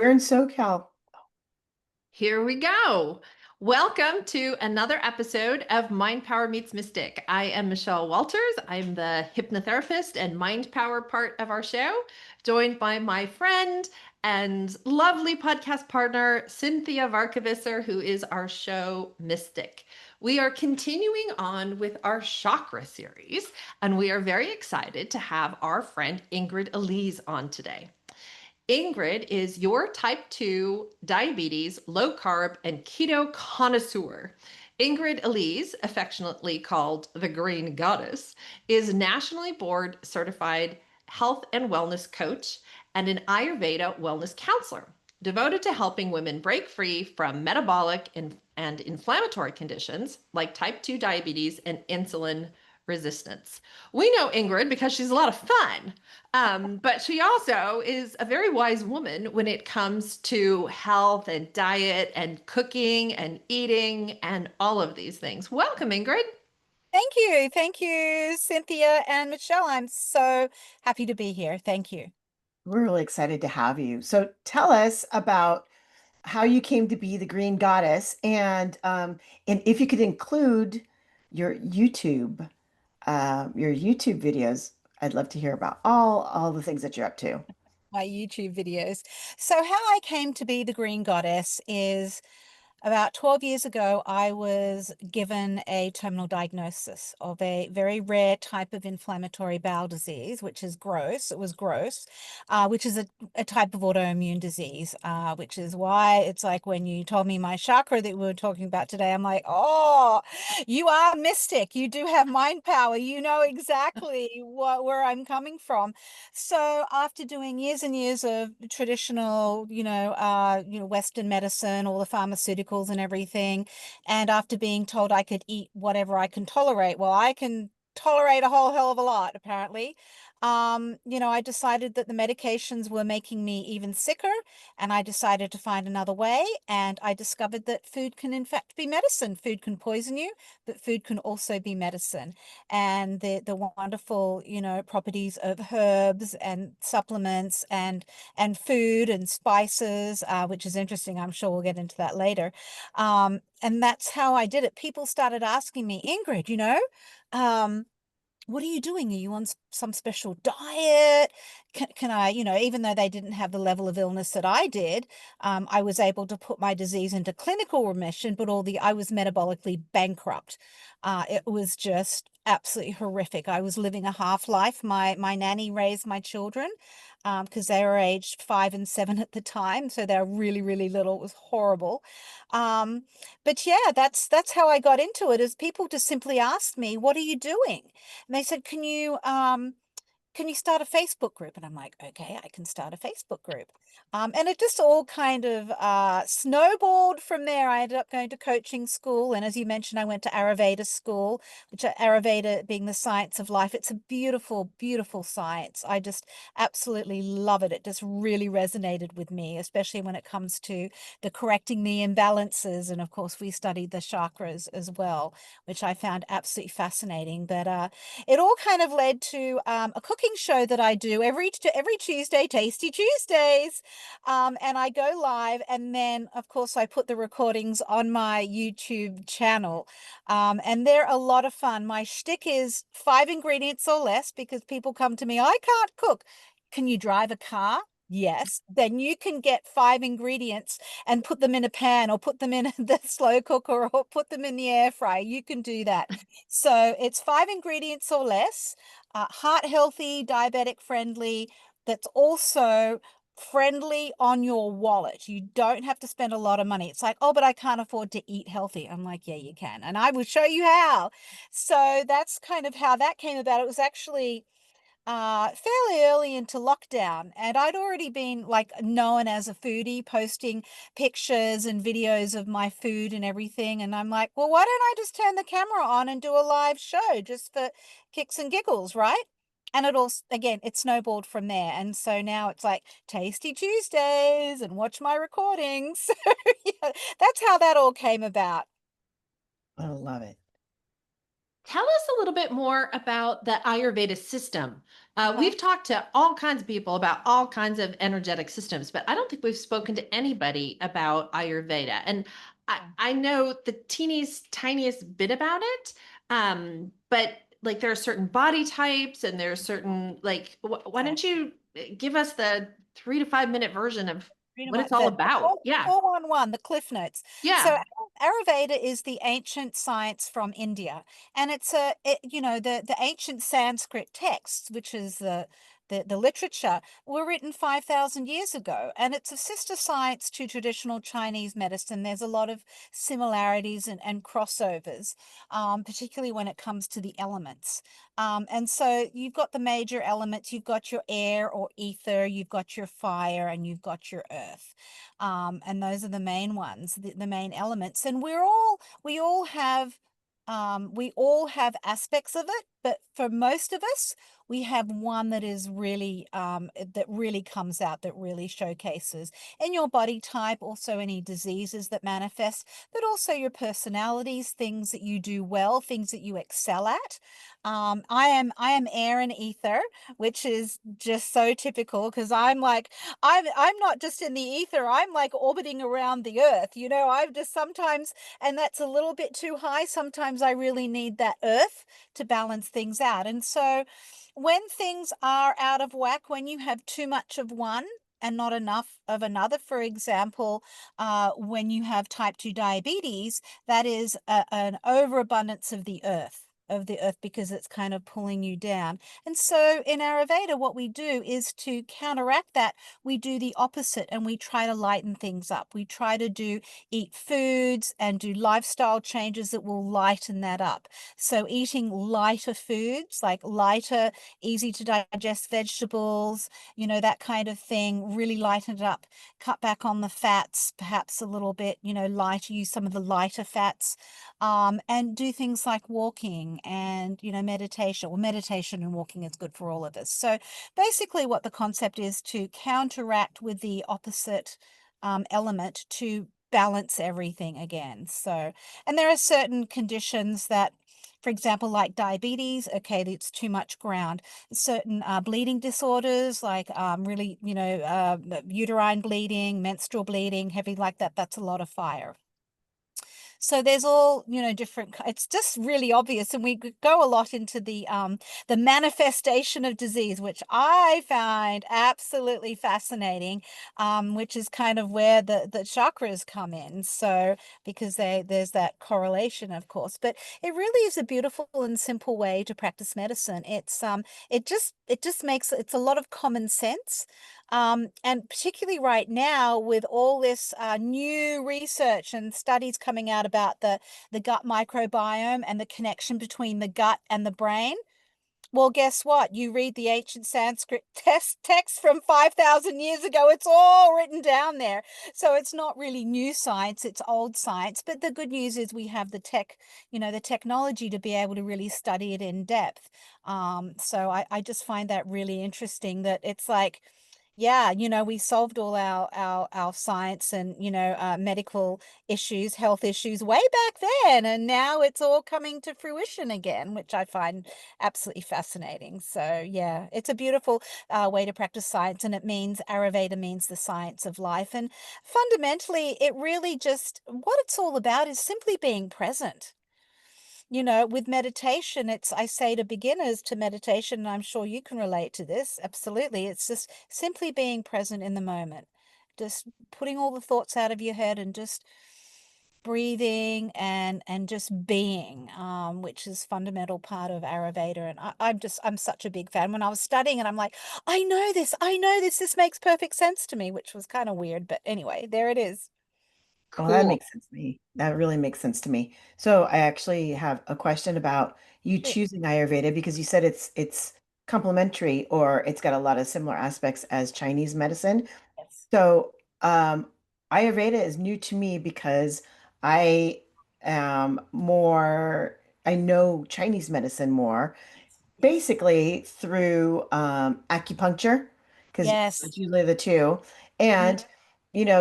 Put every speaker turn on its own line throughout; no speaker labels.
We're in SoCal.
Here we go. Welcome to another episode of Mind Power Meets Mystic. I am Michelle Walters. I'm the hypnotherapist and mind power part of our show, joined by my friend and lovely podcast partner, Cinthia Varkevisser, who is our show mystic. We are continuing on with our chakra series, and we are very excited to have our friend Ingrid Elise on today. Ingrid is your type 2 diabetes, low carb, and keto connoisseur. Ingrid Elise, affectionately called the Green Goddess, is nationally board certified health and wellness coach and an Ayurveda wellness counselor, devoted to helping women break free from metabolic and inflammatory conditions like type 2 diabetes and insulin resistance. We know Ingrid because she's a lot of fun. But she also is a very wise woman when it comes to health and diet and cooking and eating and all of these things. Welcome, Ingrid.
Thank you. Thank you, Cynthia and Michelle. I'm so happy to be here. Thank you.
We're really excited to have you. So tell us about how you came to be the Green Goddess and if you could include your YouTube videos, I'd love to hear about all the things that you're up to.
My YouTube videos. So, how I came to be the Green Goddess is about 12 years ago, I was given a terminal diagnosis of a very rare type of inflammatory bowel disease, which is gross. It was gross, which is a type of autoimmune disease, which is why it's like when you told me my chakra that we were talking about today, I'm like, oh, you are mystic. You do have mind power. You know exactly where I'm coming from. So after doing years and years of traditional, Western medicine, all the pharmaceuticals and everything, and after being told I could eat whatever I can tolerate, well, I can tolerate a whole hell of a lot, apparently. I decided that the medications were making me even sicker, and I decided to find another way. And I discovered that food can, in fact, be medicine. Food can poison you, but food can also be medicine. And the wonderful, properties of herbs and supplements and food and spices, which is interesting. I'm sure we'll get into that later. And that's how I did it. People started asking me, Ingrid, um, what are you doing? Are you on some special diet? Can I, even though they didn't have the level of illness that I did, I was able to put my disease into clinical remission, but I was metabolically bankrupt. It was just absolutely horrific. I was living a half life. My nanny raised my children because they were aged 5 and 7 at the time, so they were really, really little. It was horrible. Um, but yeah, that's how I got into it. Is people just simply asked me, "What are you doing?" And they said, can you start a Facebook group? And I'm like, okay, I can start a Facebook group. And it just all kind of snowballed from there. I ended up going to coaching school. And as you mentioned, I went to Ayurveda school, which Ayurveda being the science of life. It's a beautiful, beautiful science. I just absolutely love it. It just really resonated with me, especially when it comes to the correcting the imbalances. And of course, we studied the chakras as well, which I found absolutely fascinating. But it all kind of led to a cooking show that I do every Tuesday, Tasty Tuesdays, and I go live, and then of course I put the recordings on my YouTube channel, and they're a lot of fun. My shtick is 5 ingredients or less because people come to me, I can't cook. Can you drive a car? Yes, then you can get 5 ingredients and put them in a pan or put them in the slow cooker or put them in the air fryer. You can do that. So it's 5 ingredients or less, heart healthy, diabetic friendly, that's also friendly on your wallet. You don't have to spend a lot of money. It's like, oh, but I can't afford to eat healthy. I'm like, yeah, you can. And I will show you how. So that's kind of how that came about. It was actually fairly early into lockdown, and I'd already been like known as a foodie, posting pictures and videos of my food and everything. And I'm like, well, why don't I just turn the camera on and do a live show just for kicks and giggles, right? And it all, again, it snowballed from there. And so now it's like Tasty Tuesdays and watch my recordings. So yeah, that's how that all came about.
I love it.
Tell us a little bit more about the Ayurveda system.
Uh-huh.
We've talked to all kinds of people about all kinds of energetic systems, but I don't think we've spoken to anybody about Ayurveda. And
Yeah.
I know the teeniest, tiniest bit about it. But like there are certain body types and there are certain like why don't
Exactly.
you give us the 3 to 5 minute version of
Pretty
what it's
much
all
the
about? Yeah.
411, the Cliff Notes. So
Yeah.
Ayurveda is the ancient science from India, and the ancient Sanskrit texts, which is the literature, were written 5,000 years ago, and it's a sister science to traditional Chinese medicine. There's a lot of similarities and crossovers, particularly when it comes to the elements. And so you've got the major elements, you've got your air or ether, you've got your fire, and you've got your earth. And those are the main ones, the main elements. And we all have aspects of it, but for most of us, we have one that is really that really comes out, that really showcases in your body type, also any diseases that manifest, but also your personalities, things that you do well, things that you excel at. I am air and ether, which is just so typical because I'm not just in the ether, I'm like orbiting around the earth. I've just sometimes, and that's a little bit too high. Sometimes I really need that earth to balance things out. And so when things are out of whack, when you have too much of one and not enough of another, for example, when you have type 2 diabetes, that is an overabundance of the earth because it's kind of pulling you down. And so in Ayurveda, what we do is to counteract that, we do the opposite and we try to lighten things up. We try to eat foods and do lifestyle changes that will lighten that up. So eating lighter foods, like lighter, easy to digest vegetables, that kind of thing, really lighten it up, cut back on the fats, perhaps a little bit, lighter, use some of the lighter fats, and do things like walking and meditation. Well, meditation and walking is good for all of us. So basically what the concept is to counteract with the opposite element to balance everything again. So, and there are certain conditions that, for example, like diabetes, okay, it's too much ground. Certain bleeding disorders, like really, uterine bleeding, menstrual bleeding, heavy like that, that's a lot of fire. So there's all, different, it's just really obvious. And we could go a lot into the manifestation of disease, which I find absolutely fascinating, which is kind of where the chakras come in. So because there's that correlation, of course, but it really is a beautiful and simple way to practice medicine. It just makes, it's a lot of common sense. And particularly right now, with all this new research and studies coming out about the gut microbiome and the connection between the gut and the brain. Well, guess what? You read the ancient Sanskrit text from 5,000 years ago, it's all written down there. So it's not really new science, it's old science. But the good news is we have the technology to be able to really study it in depth. So I just find that really interesting that it's like, yeah, we solved all our science and, medical issues, health issues way back then. And now it's all coming to fruition again, which I find absolutely fascinating. So, yeah, it's a beautiful way to practice science. And Ayurveda means the science of life. And fundamentally, it really just, what it's all about is simply being present. With meditation, I say to beginners to meditation, and I'm sure you can relate to this. Absolutely. It's just simply being present in the moment, just putting all the thoughts out of your head and just breathing and just being, which is fundamental part of Ayurveda. And I'm such a big fan. When I was studying it, I'm like, I know this, this makes perfect sense to me, which was kind of weird. But anyway, there it is.
Oh, that
Cool.
makes sense to me. That really makes sense to me. So I actually have a question about you
Sure.
choosing Ayurveda because you said it's complementary or it's got a lot of similar aspects as Chinese medicine.
Yes.
So Ayurveda is new to me because I am more, I know Chinese medicine more
Yes.
basically through acupuncture, because
Yes.
it's usually the two.
Mhm.
And,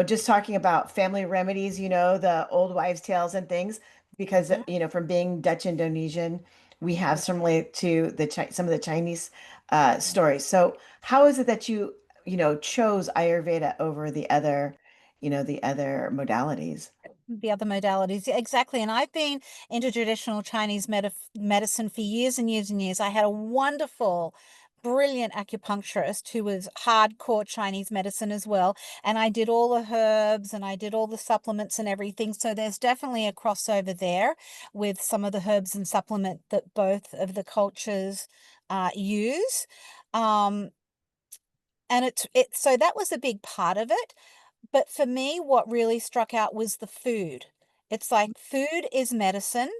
just talking about family remedies, the old wives' tales and things, because,
Mhm.
from being Dutch Indonesian, we have
Yeah.
similar to some of the Chinese stories. So how is it that you chose Ayurveda over the other modalities?
The other modalities. Yeah, exactly. And I've been into traditional Chinese medicine for years and years and years. I had a wonderful, brilliant acupuncturist who was hardcore Chinese medicine as well. And I did all the herbs and I did all the supplements and everything. So there's definitely a crossover there with some of the herbs and supplement that both of the cultures use. Um, and so that was a big part of it. But for me, what really struck out was the food. It's like food is medicine.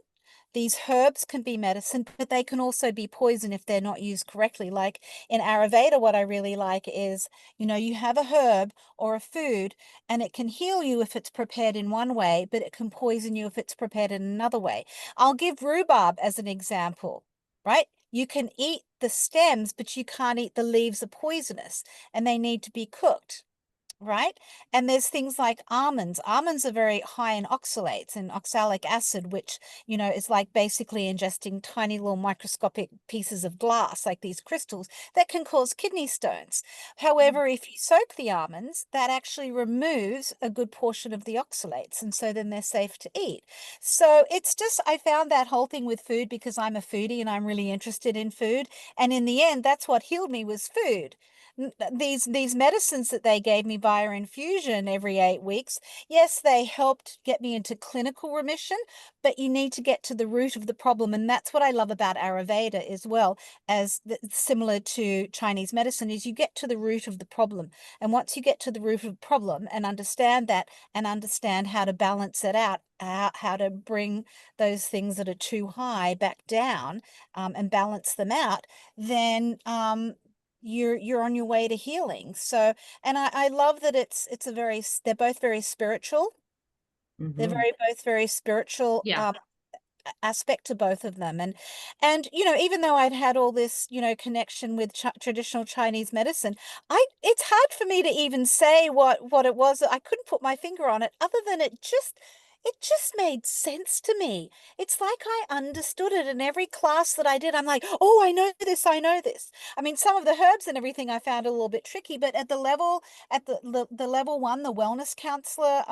These herbs can be medicine, but they can also be poison if they're not used correctly. Like in Ayurveda, what I really like is, you have a herb or a food and it can heal you if it's prepared in one way, but it can poison you if it's prepared in another way. I'll give rhubarb as an example, right? You can eat the stems, but you can't eat the leaves are poisonous and they need to be cooked. Right. And there's things like almonds. Almonds are very high in oxalates and oxalic acid, which, is like basically ingesting tiny little microscopic pieces of glass, like these crystals, that can cause kidney stones. However, if you soak the almonds, that actually removes a good portion of the oxalates. And so then they're safe to eat. So it's just, I found that whole thing with food because I'm a foodie and I'm really interested in food. And in the end, that's what healed me was food. These medicines that they gave me via infusion every 8 weeks, yes, they helped get me into clinical remission, but you need to get to the root of the problem. And that's what I love about Ayurveda as well as similar to Chinese medicine is you get to the root of the problem. And once you get to the root of the problem and understand that and understand how to balance it out, how to bring those things that are too high back down, and balance them out, then you're on your way to healing. So, and I love that it's they're both very spiritual. They're
Hmm.
very both very spiritual
Yeah.
aspect to both of them. And even though I'd had all this connection with traditional Chinese medicine, I it's hard for me to even say what it was. I couldn't put my finger on it other than it just made sense to me. It's like I understood it in every class that I did. I'm like, oh, I know this, I know this. I mean, some of the herbs and everything I found a little bit tricky, but at the level one, the wellness counselor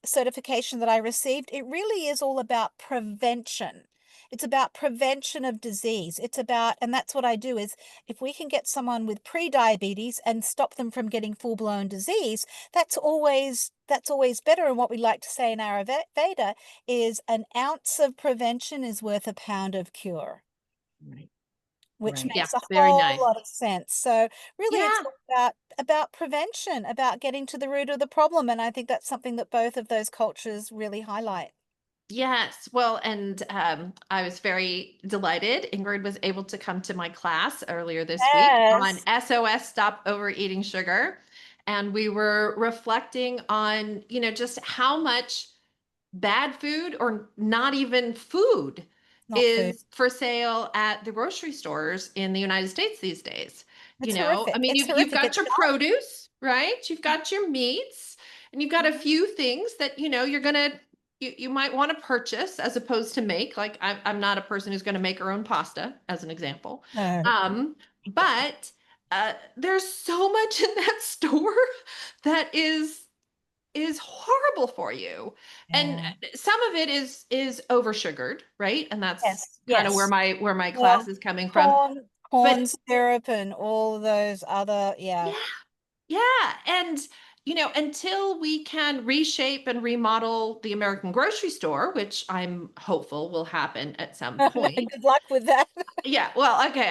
certification that I received, it really is all about prevention. It's about prevention of disease. It's about, and that's what I do is if we can get someone with pre-diabetes and stop them from getting full-blown disease, that's always better. And what we like to say in Ayurveda is an ounce of prevention is worth a pound of cure,
Right.
which
Right.
Yeah.
makes a
Very
whole
nice.
lot of sense. So really it's
Yeah.
all about prevention, about getting to the root of the problem. And I think that's something that both of those cultures really highlight.
Yes. Well, and I was very delighted. Ingrid was able to come to my class earlier this week on
Yes.
SOS Stop Overeating Sugar. And we were reflecting on, just how much bad food or not even food
Not food.
is for sale at the grocery stores in the United States these days.
It's
I
horrific.
mean,
It's
you've
horrific.
got
It's
your produce, right? You've got your meats, and you've got a
Mhm.
few things that you might want to purchase as opposed to make. Like I'm not a person who's going to make her own pasta, as an example.
No.
But there's so much in that store that is horrible for you. And
Yeah.
some of it is over sugared, right? And that's
Yes.
kind of where
Yes.
my
Yeah.
class is coming from.
Corn
But
syrup and all those other, yeah.
yeah, yeah. And until we can reshape and remodel the American grocery store, which I'm hopeful will happen at some point.
Good luck with that.
Yeah, well, okay,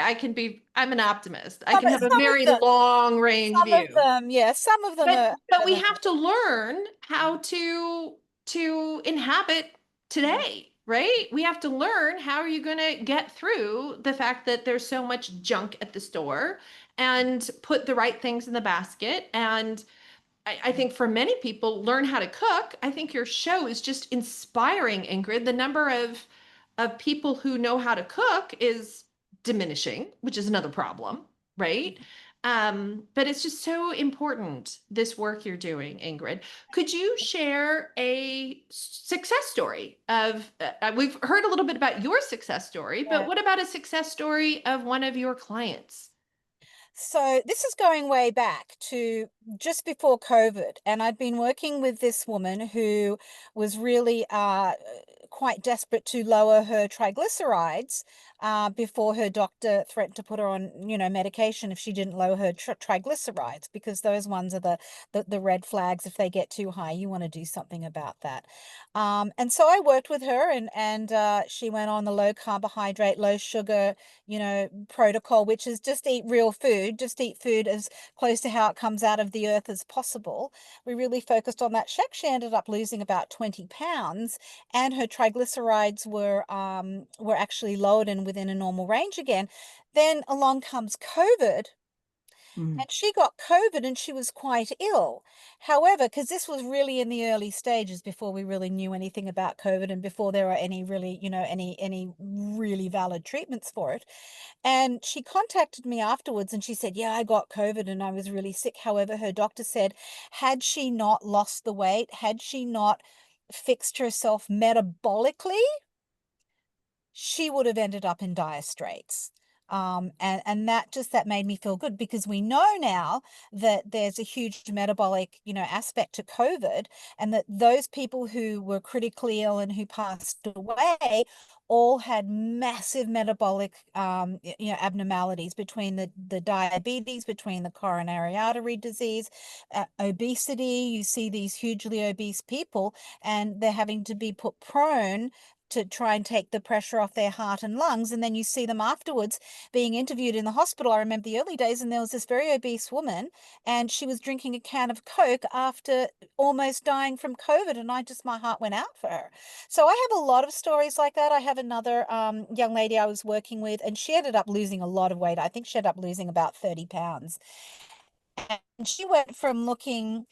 I'm an optimist. I can have a
Some of
very
them,
long range
some of
view.
them, yeah, some of them are
But we
better
have to learn how to inhabit today, right? We have to learn how are you going to get through the fact that there's so much junk at the store and put the right things in the basket. And I think for many people, learn how to cook. I think your show is just inspiring, Ingrid. The number of people who know how to cook is diminishing, which is another problem, right? But it's just so important, this work you're doing, Ingrid. Could you share a success story of, we've heard a little bit about your success story, but
Yeah.
what about a success story of one of your clients?
So this is going way back to just before COVID, and I'd been working with this woman who was really quite desperate to lower her triglycerides before her doctor threatened to put her on, medication if she didn't lower her triglycerides, because those ones are the red flags. If they get too high, you want to do something about that. And so I worked with her, and she went on the low carbohydrate, low sugar, protocol, which is just eat real food, just eat food as close to how it comes out of the earth as possible. We really focused on that. She ended up losing about 20 pounds, and her triglycerides were actually lowered and within a normal range again. Then along comes COVID,
Mm.
and she got COVID and she was quite ill. However, because this was really in the early stages before we really knew anything about COVID and before there were any really, any really valid treatments for it. And she contacted me afterwards and she said, yeah, I got COVID and I was really sick. However, her doctor said, had she not lost the weight, had she not fixed herself metabolically, she would have ended up in dire straits. And that made me feel good, because we know now that there's a huge metabolic, aspect to COVID, and that those people who were critically ill and who passed away all had massive metabolic, abnormalities, between the diabetes, between the coronary artery disease, obesity. You see these hugely obese people, and they're having to be put prone to try and take the pressure off their heart and lungs. And then you see them afterwards being interviewed in the hospital. I remember the early days, and there was this very obese woman, and she was drinking a can of Coke after almost dying from COVID. And my heart went out for her. So I have a lot of stories like that. I have another young lady I was working with, and she ended up losing a lot of weight. I think she ended up losing about 30 pounds. And she went from looking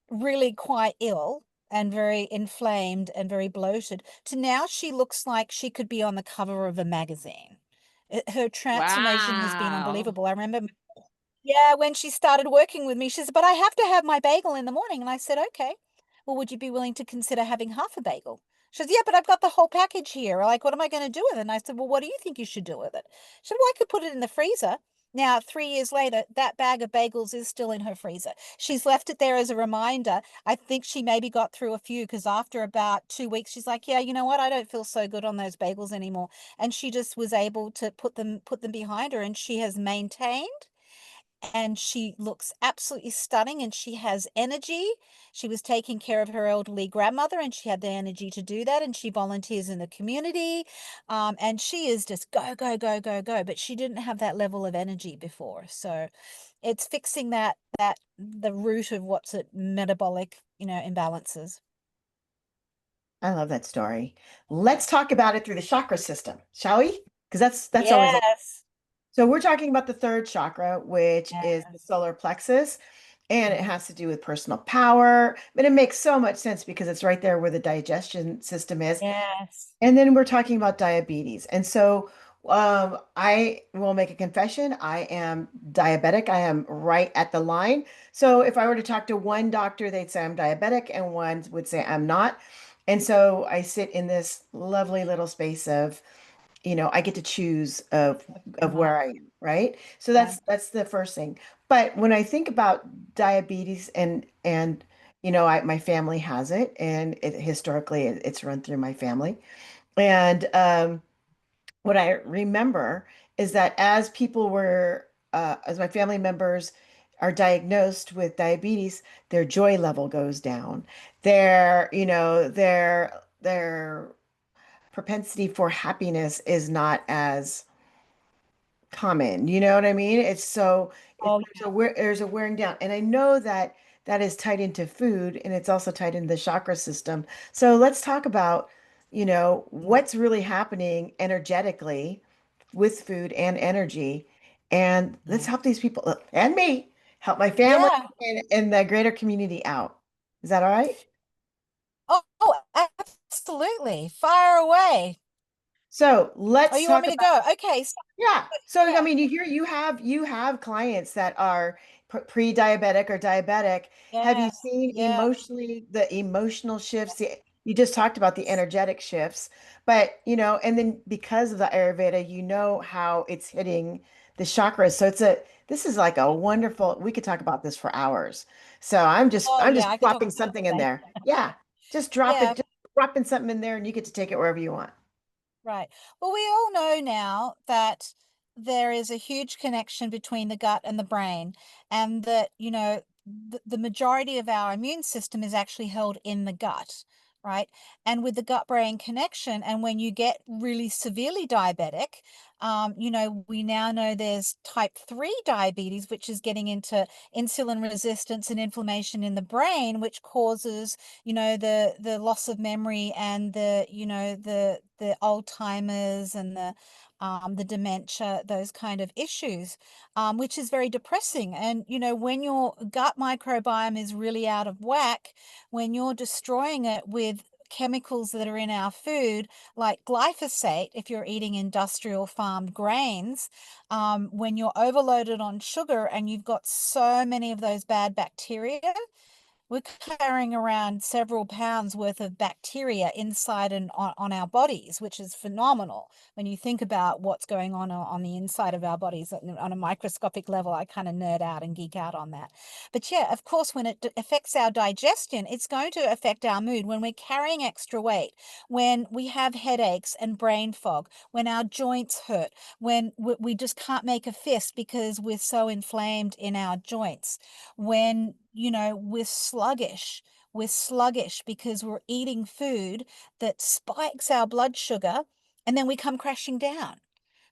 really quite ill and very inflamed and very bloated to now she looks like she could be on the cover of a magazine. Her transformation has been
Wow.
unbelievable. I remember, yeah, when she started working with me, she said, but I have to have my bagel in the morning. And I said, okay, well, would you be willing to consider having half a bagel? She said, yeah, but I've got the whole package here. Like, what am I going to do with it? And I said, well, what do you think you should do with it? She said, well, I could put it in the freezer. Now, 3 years later, that bag of bagels is still in her freezer. She's left it there as a reminder. I think she maybe got through a few, because after about 2 weeks, she's like, yeah, you know what? I don't feel so good on those bagels anymore. And she just was able to put them behind her, and she has maintained, and she looks absolutely stunning, and she has energy. She was taking care of her elderly grandmother, and she had the energy to do that, and she volunteers in the community. And she is just go, go, go, go, go. But she didn't have that level of energy before. So it's fixing that the root of what's it, metabolic, imbalances.
I love that story. Let's talk about it through the chakra system, shall we? Because that's always a
Yes.
So we're talking about the third chakra, which is the
Yes.
solar plexus, and it has to do with personal power. But it makes so much sense because it's right there where the digestion system is.
Yes.
And then we're talking about diabetes. And so I will make a confession. I am diabetic. I am right at the line. So if I were to talk to one doctor, they'd say I'm diabetic, and one would say I'm not. And so I sit in this lovely little space of, I get to choose of
Not.
where I am, right? So
Yeah.
that's the first thing. But when I think about diabetes and my family has it, and historically it's run through my family. And what I remember is that as my family members are diagnosed with diabetes, their joy level goes down. Their propensity for happiness is not as common. You know what I mean?
Oh,
There's a wearing down, and I know that that is tied into food, and it's also tied into the chakra system. So let's talk about, what's really happening energetically with food and energy, and let's
yeah.
help these people and me help my family
Yeah.
and the greater community out. Is that all right?
Oh, absolutely. Fire away.
So
Oh,
let's
you want
talk
me to
about.
go? Okay. So,
Yeah. So I
yeah.
mean, you have clients that are pre-diabetic or diabetic. Have you
Yes.
seen
Yeah.
the emotional shifts? You just talked about the energetic shifts, but and then because of the Ayurveda, you know how it's hitting the chakras. So this is like a wonderful, we could talk about this for hours. So
Oh
I'm
yeah,
just
I could talk
dropping
about
something
it
in
all day.
there. Yeah.
Yeah,
Just dropping something in there and you get to take it wherever you want.
right. Well, we all know now that there is a huge connection between the gut and the brain, and that, the majority of our immune system is actually held in the gut, right? And with the gut-brain connection, and when you get really severely diabetic, we now know there's type 3 diabetes, which is getting into insulin resistance and inflammation in the brain, which causes the loss of memory and the Alzheimer's and the dementia, those kind of issues, which is very depressing. And when your gut microbiome is really out of whack, when you're destroying it with chemicals that are in our food, like glyphosate, if you're eating industrial farmed grains, when you're overloaded on sugar and you've got so many of those bad bacteria, we're carrying around several pounds worth of bacteria inside and on our bodies, which is phenomenal when you think about what's going on the inside of our bodies on a microscopic level. I kind of nerd out and geek out on that. But yeah, of course, when it affects our digestion, it's going to affect our mood. When we're carrying extra weight, when we have headaches and brain fog, when our joints hurt, when we just can't make a fist because we're so inflamed in our joints, when we're sluggish because we're eating food that spikes our blood sugar, and then we come crashing down.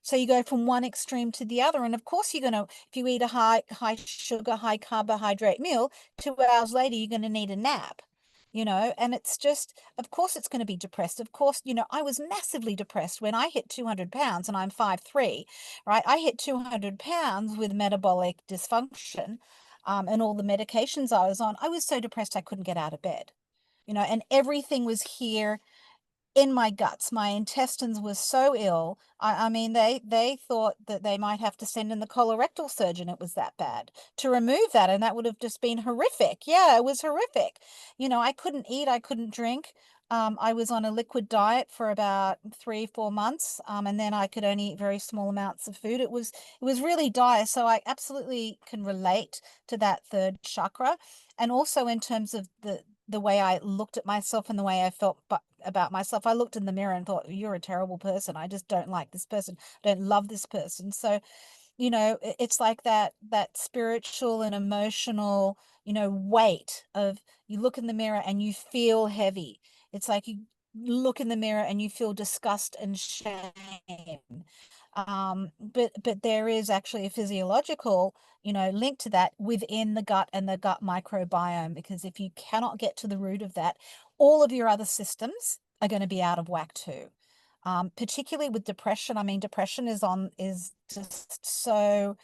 So you go from one extreme to the other. And of course, if you eat a high sugar, high carbohydrate meal, 2 hours later, you're going to need a nap. And it's just, of course, it's going to be depressed. Of course, I was massively depressed when I hit 200 pounds, and I'm 5'3", right? I hit 200 pounds with metabolic dysfunction, and all the medications I was on. I was so depressed I couldn't get out of bed, and everything was here in my guts. My intestines were so ill. I mean, they thought that they might have to send in the colorectal surgeon. It was that bad to remove that, and that would have just been horrific. Yeah, it was horrific. I couldn't eat, I couldn't drink. I was on a liquid diet for about 3, 4 months, and then I could only eat very small amounts of food. It was really dire. So I absolutely can relate to that third chakra, and also in terms of the way I looked at myself and the way I felt about myself. I looked in the mirror and thought, you're a terrible person. I just don't like this person. I don't love this person. So, it's like that spiritual and emotional, weight of, you look in the mirror and you feel heavy. It's like you look in the mirror and you feel disgust and shame. But there is actually a physiological, link to that within the gut and the gut microbiome, because if you cannot get to the root of that, all of your other systems are going to be out of whack too. Particularly with depression. I mean, depression is just so,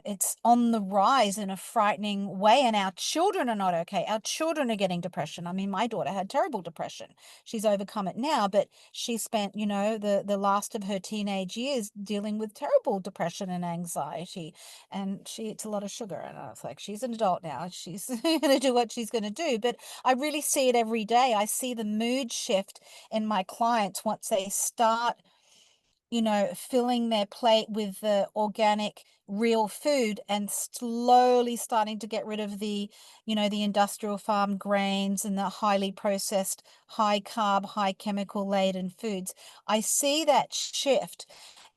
it's on the rise in a frightening way, and our children are not okay. Our children are getting depression. I mean, my daughter had terrible depression. She's overcome it now, but she spent, the last of her teenage years dealing with terrible depression and anxiety, and she eats a lot of sugar. And I was like, she's an adult now. She's going to do what she's going to do. But I really see it every day. I see the mood shift in my clients once they start, filling their plate with the organic, real food, and slowly starting to get rid of the industrial farm grains and the highly processed, high carb, high chemical laden foods. I see that shift.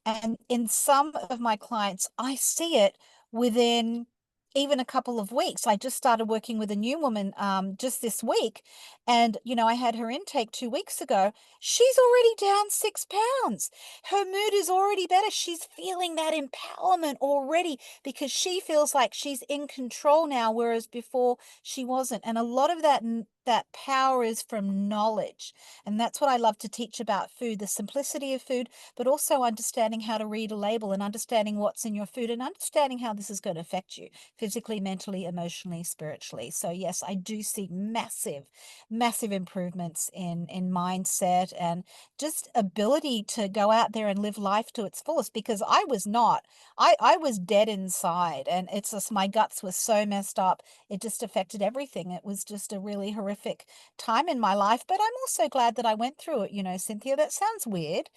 And in some of my clients, I see it within even a couple of weeks. I just started working with a new woman just this week. And, I had her intake 2 weeks ago. She's already down 6 pounds. Her mood is already better. She's feeling that empowerment already because she feels like she's in control now, whereas before she wasn't. And a lot of that power is from knowledge. And that's what I love to teach about food, the simplicity of food, but also understanding how to read a label and understanding what's in your food and understanding how this is going to affect you physically, mentally, emotionally, spiritually. So yes, I do see massive, massive improvements in mindset and just ability to go out there and live life to its fullest, because I was not. I was dead inside, and it's just my guts were so messed up. It just affected everything. It was just a really horrific time in my life, but I'm also glad that I went through it, Cynthia. That sounds weird,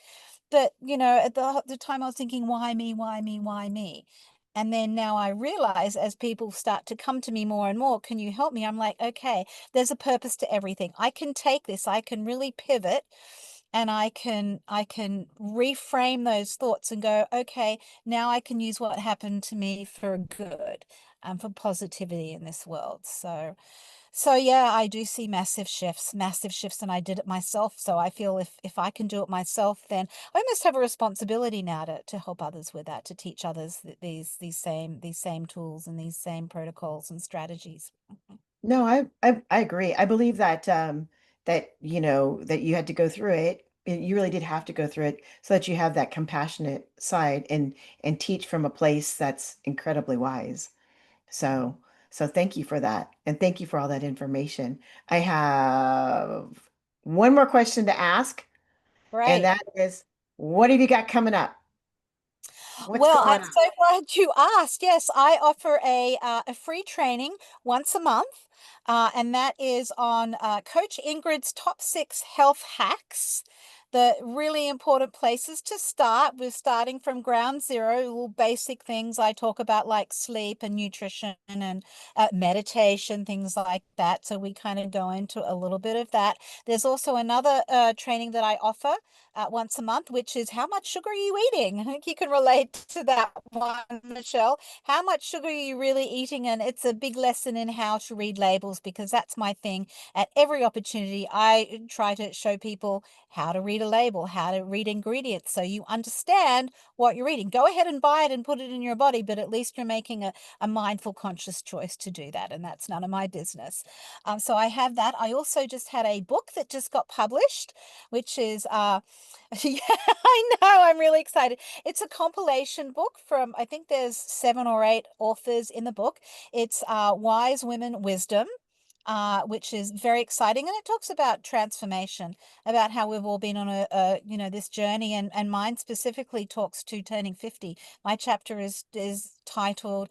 But, at the time I was thinking, why me, why me, why me? And then now I realize, as people start to come to me more and more, can you help me? I'm like, okay, there's a purpose to everything. I can take this, I can really pivot, and I can reframe those thoughts and go, okay, now I can use what happened to me for good, for positivity in this world. So yeah, I do see massive shifts, and I did it myself. So I feel if I can do it myself, then I almost have a responsibility now to help others with that, to teach others these same tools and these same protocols and strategies.
No, I agree. I believe that that that you had to go through it. You really did have to go through it so that you have that compassionate side and teach from a place that's incredibly wise. So so thank you for that. And thank you for all that information. I have one more question to ask, and
Right.
that is, what have you got coming up? What's
Well, I'm
going on?
so glad you asked. Yes, I offer a free training once a month, and that is on Coach Ingrid's top 6 health hacks. The really important places to start. We're starting from ground zero, all basic things I talk about, like sleep and nutrition and meditation, things like that. So we kind of go into a little bit of that. There's also another training that I offer once a month, which is, how much sugar are you eating? I think you can relate to that one, Michelle. How much sugar are you really eating? And it's a big lesson in how to read labels, because that's my thing. At every opportunity, I try to show people how to read a label, how to read ingredients, so you understand what you're eating. Go ahead and buy it and put it in your body, but at least you're making a mindful, conscious choice to do that. And that's none of my business. So I have that. I also just had a book that just got published, which is yeah, I know. I'm really excited. It's a compilation book from, I think there's 7 or 8 authors in the book. It's Wise Women Wisdom, which is very exciting. And it talks about transformation, about how we've all been on this journey. And mine specifically talks to turning 50. My chapter is titled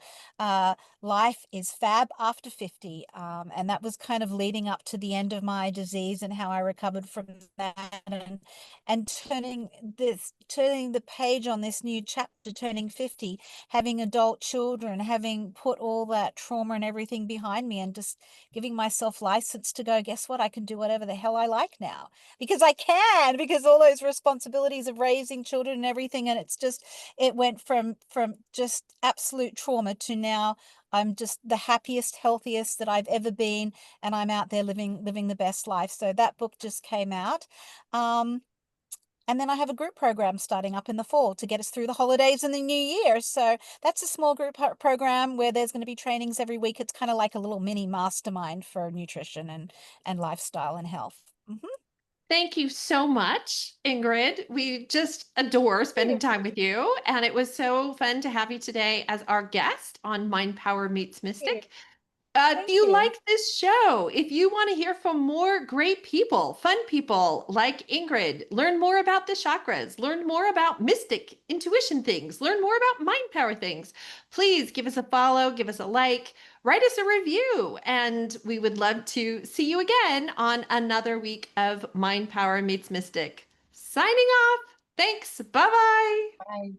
Life is Fab After 50. And that was kind of leading up to the end of my disease and how I recovered from that. And turning the page on this new chapter, turning 50, having adult children, having put all that trauma and everything behind me, and just giving myself license to go, guess what? I can do whatever the hell I like now, because I can, because all those responsibilities of raising children and everything. And it went from just absolute trauma to now I'm just the happiest, healthiest that I've ever been. And I'm out there living the best life. So that book just came out. Um, and then I have a group program starting up in the fall to get us through the holidays and the new year. So that's a small group program where there's going to be trainings every week. It's kind of like a little mini mastermind for nutrition and lifestyle and health. Mhm.
Thank you so much, Ingrid. We just adore spending time with you. And it was so fun to have you today as our guest on Mind Power Meets
Thank you.
Mystic. If
Thank
you
you.
like this show, if you want to hear from more great people, fun people like Ingrid, learn more about the chakras, learn more about mystic intuition things, learn more about mind power things, please give us a follow, give us a like, write us a review, and we would love to see you again on another week of Mind Power Meets Mystic. Signing off. Thanks. Bye bye.
Bye.